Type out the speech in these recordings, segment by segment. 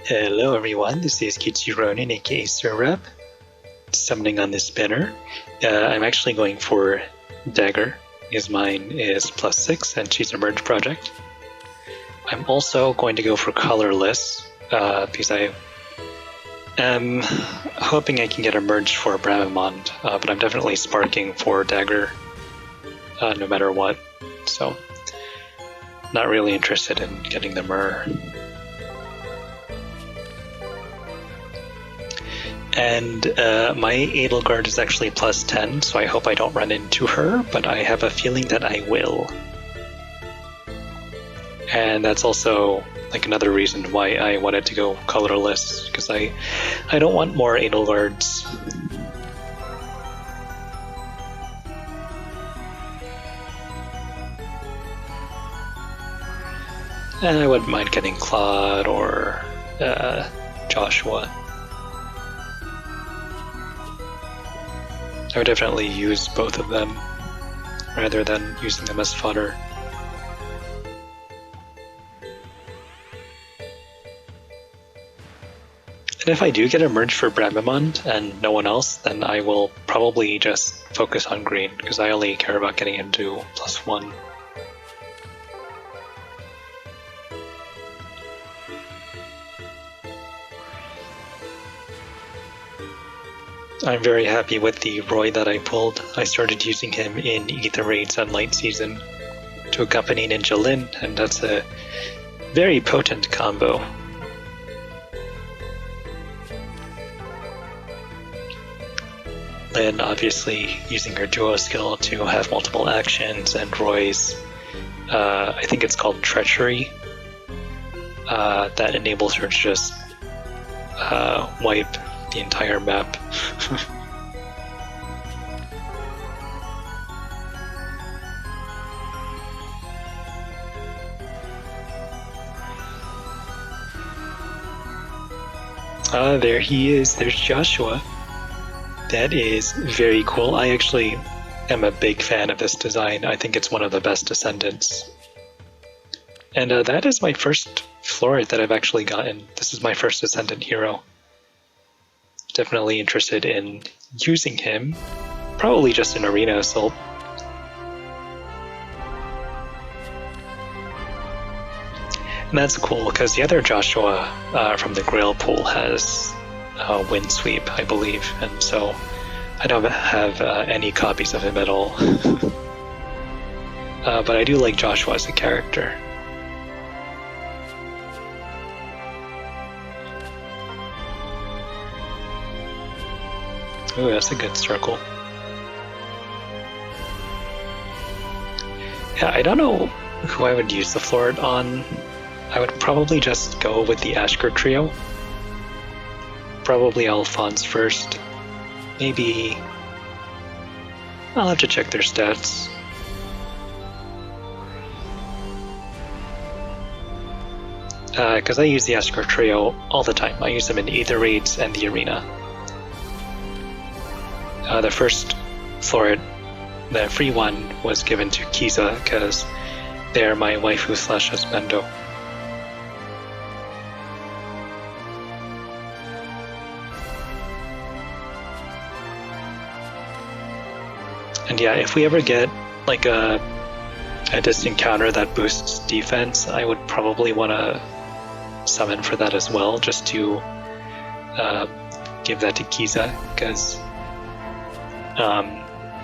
Hello everyone, this is Kichironin aka Sir summoning on this banner. I'm actually going for Dagr, because mine is +6 and she's a merge project. I'm also going to go for colorless, because I am hoping I can get a merge for Bramimond, but I'm definitely sparking for Dagr no matter what, so not really interested in getting the Mer. And my Edelgard is actually +10, so I hope I don't run into her, but I have a feeling that I will. And that's also like another reason why I wanted to go colorless, because I don't want more Edelgards. And I wouldn't mind getting Claude or Joshua. I would definitely use both of them rather than using them as fodder. And if I do get a merge for Bramimond and no one else, then I will probably just focus on green, because I only care about getting into +1. I'm very happy with the Roy that I pulled. I started using him in Ether Raid Sunlight Season to accompany Ninja Lin, and that's a very potent combo. Lin obviously using her duo skill to have multiple actions, and Roy's, I think it's called Treachery, that enables her to just wipe the entire map. There he is. There's Joshua. That is very cool. I actually am a big fan of this design. I think it's one of the best Ascendants. And that is my first Florid that I've actually gotten. This is my first Ascendant hero. Definitely interested in using him, probably just in Arena Assault. And that's cool, because the other Joshua from the Grail pool has Wind Sweep, I believe, and so I don't have any copies of him at all. But I do like Joshua as a character. Ooh, that's a good circle. Yeah, I don't know who I would use the Florid on. I would probably just go with the Ashker trio. Probably Alphonse first. Maybe... I'll have to check their stats. Because I use the Ashker trio all the time. I use them in Ether Raids and the Arena. The first Florid, the free one, was given to Kiza because they're my waifu / husbando. And yeah, if we ever get like a distant counter that boosts defense, I would probably want to summon for that as well, just to give that to Kiza, because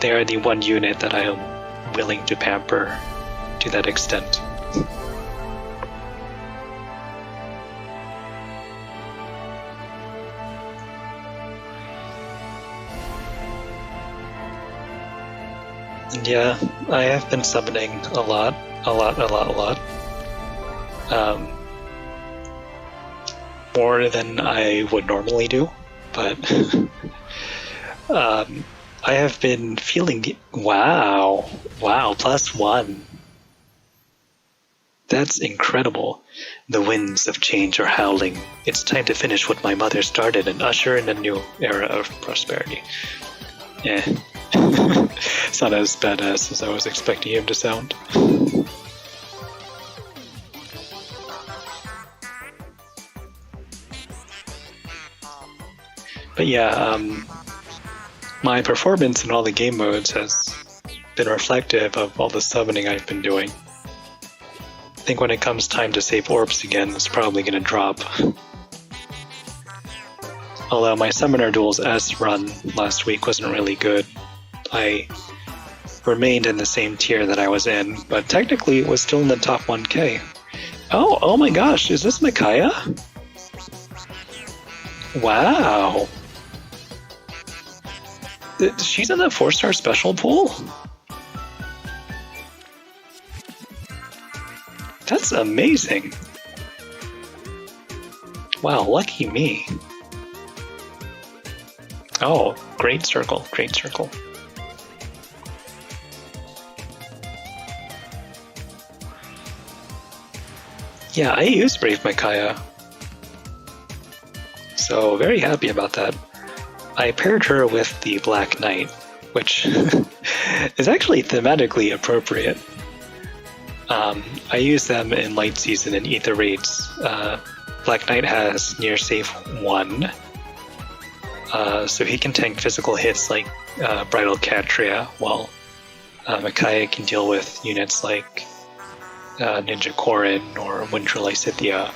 they are the one unit that I am willing to pamper to that extent. And yeah, I have been summoning a lot. More than I would normally do, but I have been feeling... Wow, +1. That's incredible. The winds of change are howling. It's time to finish what my mother started and usher in a new era of prosperity. Yeah. It's not as badass as I was expecting him to sound. But yeah, my performance in all the game modes has been reflective of all the summoning I've been doing. I think when it comes time to save orbs again, it's probably going to drop. Although my Summoner Duels S run last week wasn't really good. I remained in the same tier that I was in, but technically it was still in the top 1k. Oh my gosh, is this Micaiah? Wow. She's in the 4-star special pool? That's amazing. Wow, lucky me. Oh, great circle, great circle. Yeah, I use Brave Micaiah. So, very happy about that. I paired her with the Black Knight, which is actually thematically appropriate. I use them in Light Season and Ether Raids. Black Knight has near safe 1, so he can tank physical hits like Bridal Catria, while Micaiah can deal with units like Ninja Korin or Winter Lysithea.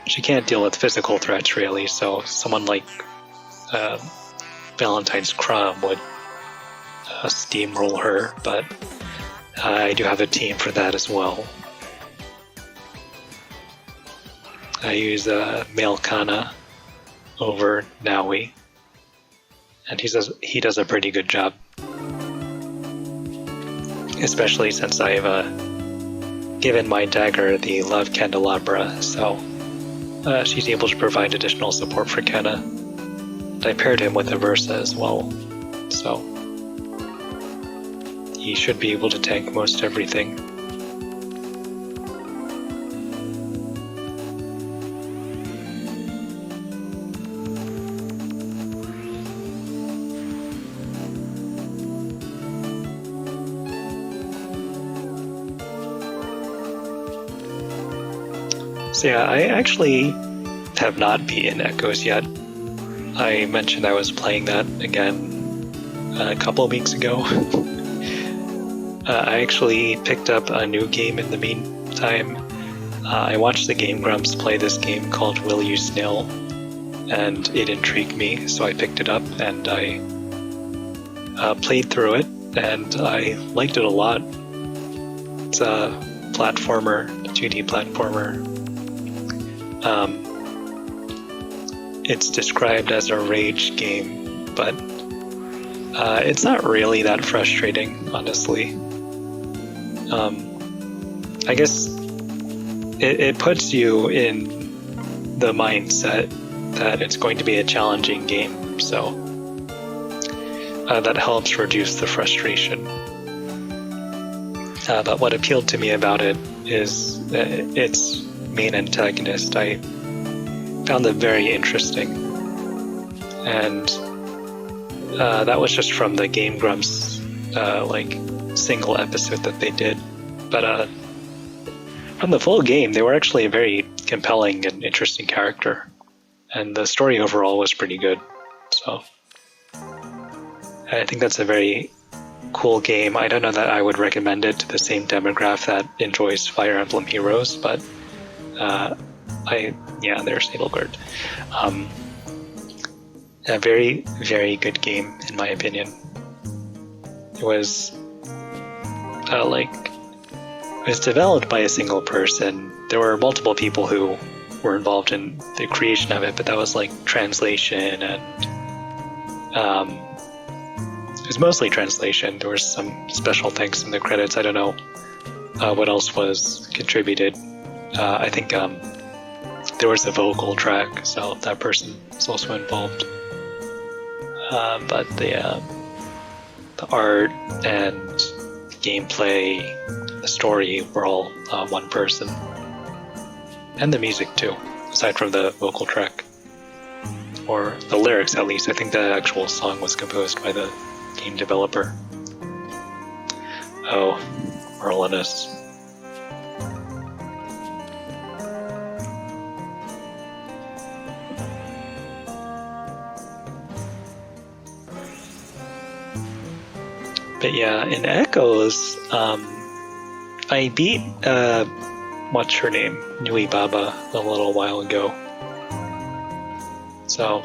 She can't deal with physical threats really, so someone like Valentine's Crumb would steamroll her, but I do have a team for that as well. I use Malekana over Naui, and he does a pretty good job, especially since I've given my dagger the Love Candelabra, so she's able to provide additional support for Kenna. And I paired him with a Versa as well, so he should be able to tank most everything. So yeah, I actually have not beaten Echoes yet. I mentioned I was playing that again a couple of weeks ago. I actually picked up a new game in the meantime. I watched the Game Grumps play this game called Will You Snail, and it intrigued me, so I picked it up and I played through it, and I liked it a lot. It's a platformer, a 2D platformer. It's described as a rage game, but it's not really that frustrating, honestly. I guess it puts you in the mindset that it's going to be a challenging game, so that helps reduce the frustration. But what appealed to me about it is its main antagonist. I found them very interesting, and that was just from the Game Grumps single episode that they did, but from the full game they were actually a very compelling and interesting character, and the story overall was pretty good. So I think that's a very cool game. I don't know that I would recommend it to the same demographic that enjoys Fire Emblem Heroes, but there's Edelgard. A very, very good game in my opinion. It was it was developed by a single person. There were multiple people who were involved in the creation of it, but that was like translation and it was mostly translation. There was some special thanks in the credits. I don't know what else was contributed. I think there was a vocal track, so that person is also involved. But the art and gameplay, the story were all one person. And the music too, aside from the vocal track. Or the lyrics at least. I think the actual song was composed by the game developer. Oh, Merlinus. But yeah, in Echoes, I beat, what's her name? Nui Baba a little while ago. So,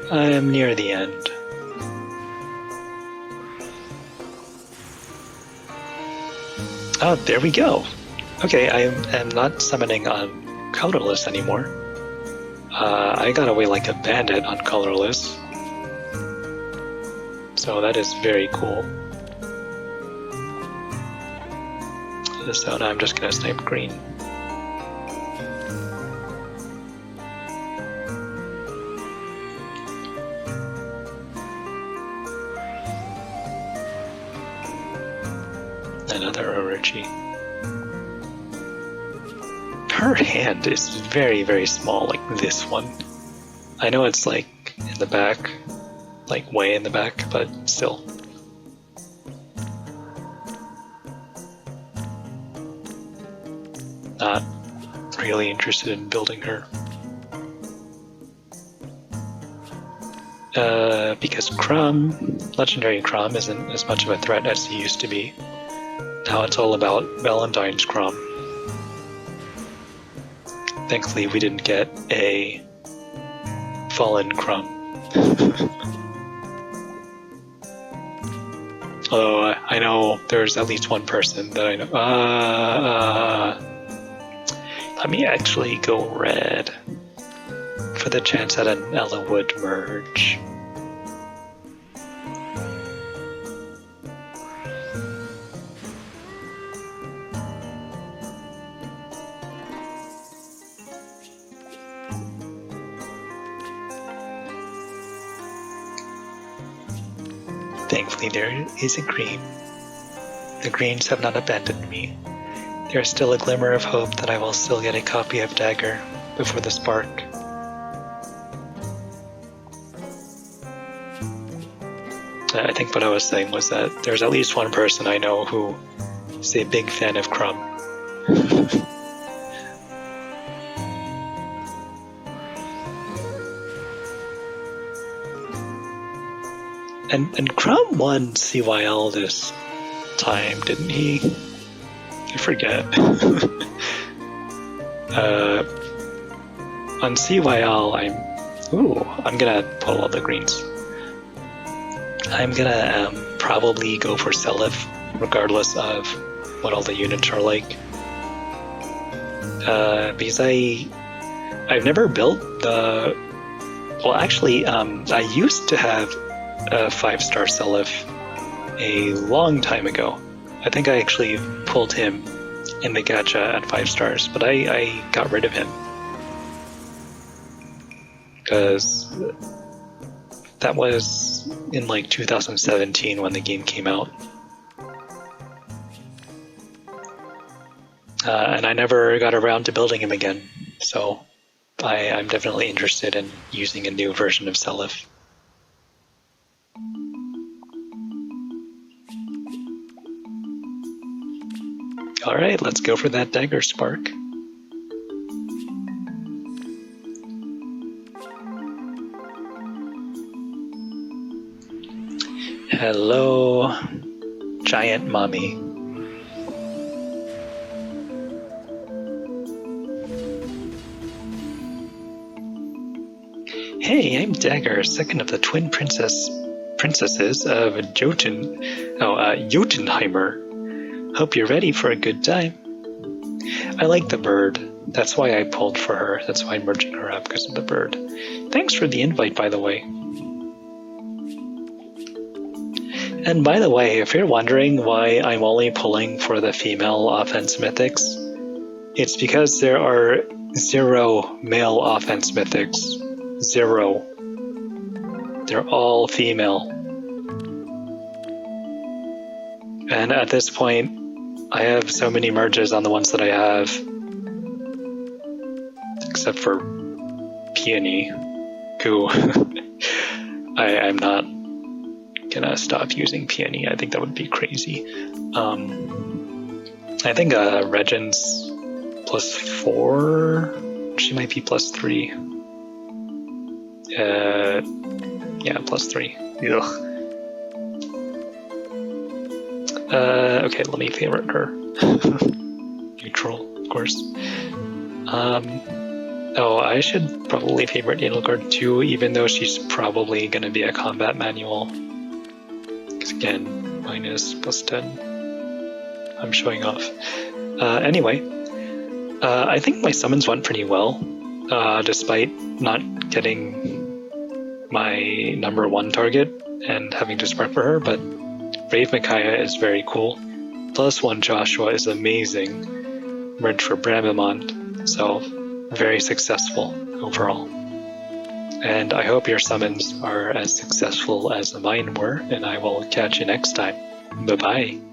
I am near the end. Oh, there we go. Okay, I am not summoning on colorless anymore. I got away like a bandit on colorless. So that is very cool. So now I'm just gonna snipe green. Another Orochi. Her hand is very, very small, like this one. I know it's like in the back, like way in the back, but still. Not really interested in building her. Because Legendary Chrom isn't as much of a threat as he used to be. Now it's all about Valentine's Chrom. Thankfully we didn't get a Fallen Chrom. Although I know there's at least one person that I know. Let me actually go red for the chance that an Ella would merge. Thankfully there is a green. The greens have not abandoned me. There is still a glimmer of hope that I will still get a copy of Dagr before the spark. I think what I was saying was that there's at least one person I know who is a big fan of Chrom. And Chrom won CYL this time, didn't he? I forget. On CYL, I'm gonna pull all the greens. I'm gonna probably go for Seliph, regardless of what all the units are like. Because I've never built the... Well, actually, I used to have a 5-star Seliph a long time ago. I think I actually pulled him in the gacha at 5 stars, but I got rid of him. Because that was in like 2017 when the game came out. And I never got around to building him again, so I'm definitely interested in using a new version of Seliph. Alright, let's go for that Dagr Spark. Hello, Giant Mommy. Hey, I'm Dagr, second of the twin princesses of Jotunheimer. Hope you're ready for a good time. I like the bird. That's why I pulled for her. That's why I'm merging her up, because of the bird. Thanks for the invite, by the way. And by the way, if you're wondering why I'm only pulling for the female offense mythics, it's because there are 0 male offense mythics. 0. They're all female. And at this point, I have so many merges on the ones that I have, except for Peony, who I'm not gonna stop using Peony. I think that would be crazy. I think Regin's +4. She might be +3. Yeah, +3. Ugh. Okay, let me favorite her. Neutral, of course. Oh, I should probably favorite Edelgard too, even though she's probably going to be a combat manual. Because again, mine is +10. I'm showing off. Anyway, I think my summons went pretty well, despite not getting my #1 target and having to spark for her, but Brave Micaiah is very cool. +1 Joshua is amazing. Merged for Bramimond, so very successful overall. And I hope your summons are as successful as mine were, and I will catch you next time. Bye-bye.